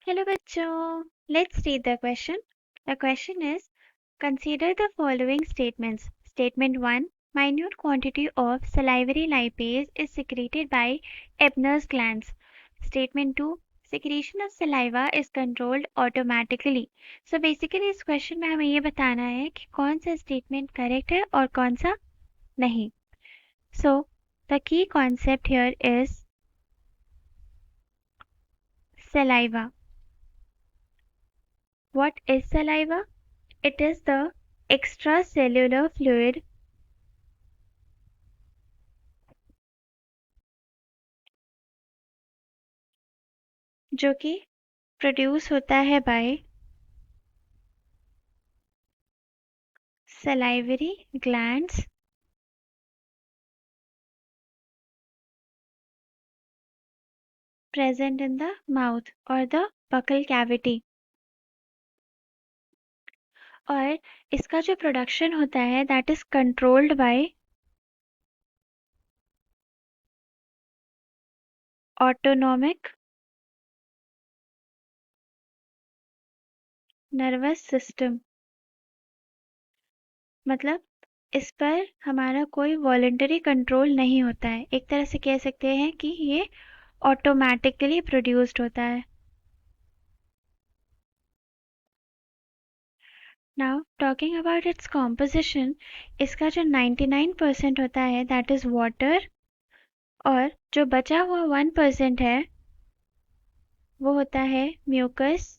Hello bachcho. Let's read the question. The question is, consider the following statements. Statement 1. Minute quantity of salivary lipase is secreted by Ebner's glands. Statement 2. Secretion of saliva is controlled automatically. So basically इस question में हमें ये बताना है कि कौन सा statement correct है और कौन सा नहीं. So the key concept here is saliva. What is saliva? It is the extracellular fluid जो कि प्रोड्यूस होता है bye salivary glands present in the mouth or the buccal cavity. और इसका जो प्रोडक्शन होता है that is controlled by autonomic nervous system. मतलब इस पर हमारा कोई वॉलंटरी कंट्रोल नहीं होता है. एक तरह से कह सकते हैं कि ये ऑटोमेटिकली प्रोड्यूस्ड होता है. Now talking about its composition, इसका जो 99% होता है दैट इज वाटर और जो बचा हुआ 1% है वो होता है म्यूकस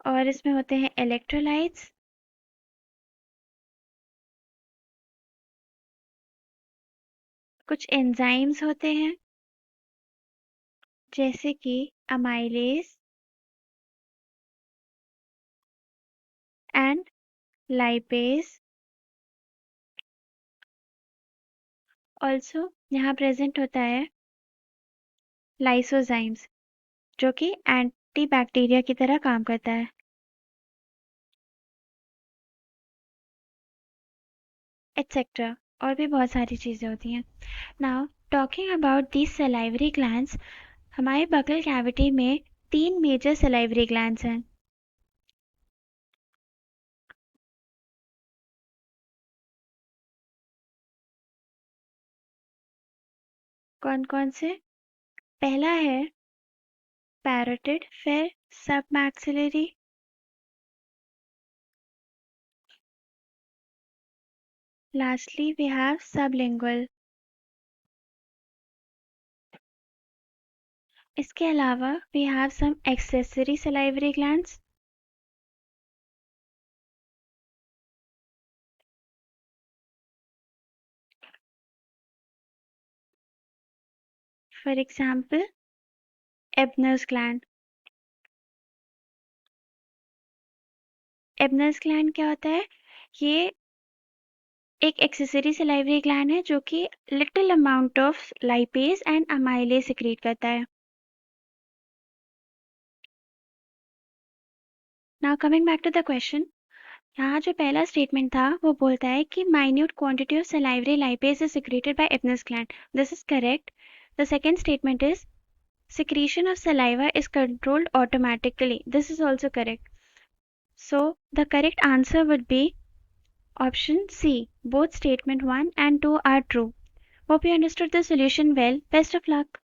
और इसमें होते हैं इलेक्ट्रोलाइट्स, कुछ एंजाइम्स होते हैं जैसे कि अमाइलेज एंड लाइपेज. ऑल्सो यहाँ प्रेजेंट होता है लाइसोजाइम्स जो कि एंटी बैक्टीरिया की तरह काम करता है. एटसेट्रा और भी बहुत सारी चीज़ें होती हैं. Now talking about these salivary glands, हमारे बकल कैविटी में 3 मेजर सलाइवरी ग्लैंड्स हैं. कौन कौन से? पहला है पैरोटिड, फिर submaxillary, lastly we have sublingual. इसके अलावा we have some accessory salivary glands. For example, Ebner's gland. Ebner's gland क्या होता है? ये एक एक्सेसरी सलाइवरी ग्लैंड है जो कि little amount of lipase and amylase secrete करता है. Now coming back to the question, यहाँ जो पहला स्टेटमेंट था वो बोलता है कि minute quantity of salivary lipase is secreted by Ebner's gland. This is correct. The second statement is secretion of saliva is controlled automatically. This is also correct. So the correct answer would be option C. Both statement 1 and 2 are true. Hope you understood the solution well. Best of luck.